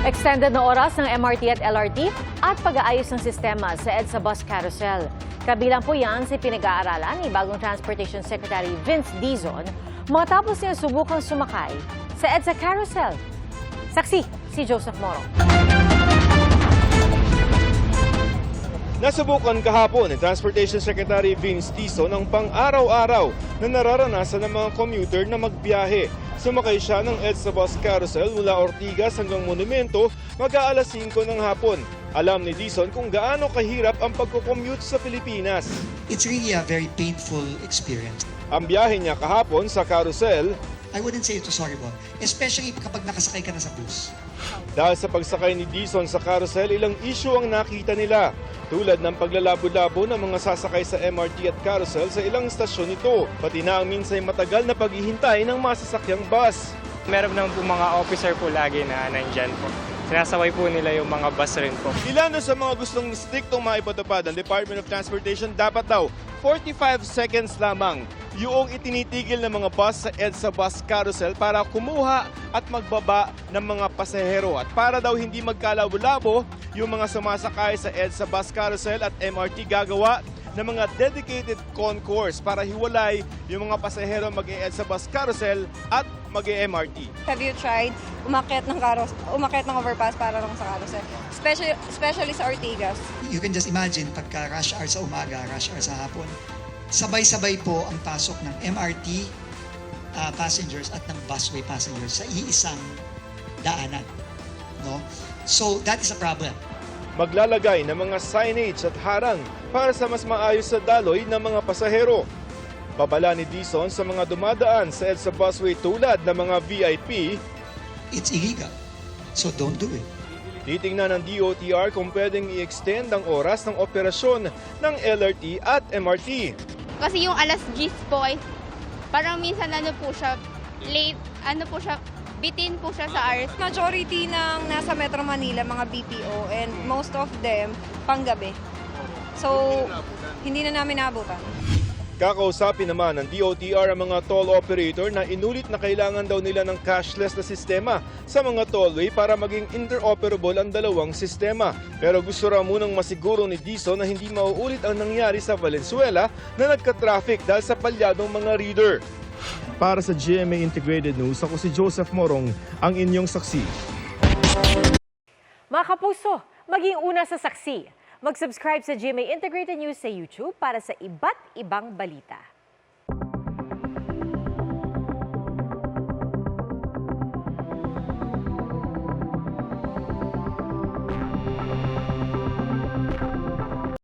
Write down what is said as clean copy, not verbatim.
Extended na oras ng MRT at LRT at pag-aayos ng sistema sa EDSA Bus Carousel. Kabilang po yan sa pinag-aaralan ni bagong Transportation Secretary Vince Dizon matapos niya subukang sumakay sa EDSA Carousel. Saksi si Joseph Moro. Nasubukan kahapon ni Transportation Secretary Vince Dizon ang pang-araw-araw na nararanasan ng mga commuter na magbiyahe. Sumakay siya ng EDSA Bus Carousel mula Ortigas hanggang Monumento mag-aalas 5 ng hapon. Alam ni Dizon kung gaano kahirap ang pagko-commute sa Pilipinas. It's really a very painful experience. Ang biyahe niya kahapon sa carousel, I wouldn't say it was horrible, especially kapag nakasakay ka na sa bus. dahil sa pagsakay ni Dizon sa carousel, ilang issue ang nakita nila. Tulad ng paglalabo-labo ng mga sasakay sa MRT at carousel sa ilang istasyon nito, pati na ang minsay matagal na paghihintay ng masasakyang bus. Meron naman po mga officer po lagi na nandyan po. Sinasaway po nila yung mga bus rin po. Ilan na sa mga gustong striktong maipatupad ng Department of Transportation, dapat daw 45 seconds lamang yung itinitigil ng mga bus sa EDSA Bus Carousel para kumuha at magbaba ng mga pasahero. At para daw hindi magkalabo-labo, yung mga sumasakay sa EDSA Bus Carousel at MRT gagawa ng mga dedicated concourse para hiwalay yung mga pasahero mag-EDSA Bus Carousel at mag-MRT. Have you tried umakyat ng overpass para lang sa carousel? Especially sa Ortigas. You can just imagine pagka rush hour sa umaga, rush hour sa hapon, sabay-sabay po ang pasok ng MRT passengers at ng busway passengers sa iisang daanan. No? So that is a problem. Maglalagay ng mga signage at harang para sa mas maayos sa daloy ng mga pasahero. Babala ni Dizon sa mga dumadaan sa EDSA busway tulad ng mga VIP, It's illegal. So don't do it. titingnan ng DOTR kung pwedeng i-extend ang oras ng operasyon ng LRT at MRT. Kasi yung alas 10 po ay parang minsan late, bitin po siya sa hours. Majority ng nasa Metro Manila, mga BPO, and most of them, panggabi. So, hindi na namin naabutan. Kakausapin naman ng DOTR ang mga toll operator na inulit na kailangan daw nila ng cashless na sistema sa mga tollway para maging interoperable ang dalawang sistema. Pero gusto raw munang masiguro ni Dizon na hindi mauulit ang nangyari sa Valenzuela na nagka-traffic dahil sa palyadong mga reader. Para sa GMA Integrated News, ako si Joseph Morong, ang inyong saksi. Mga kapuso, maging una sa saksi. Mag-subscribe sa GMA Integrated News sa YouTube para sa iba't ibang balita.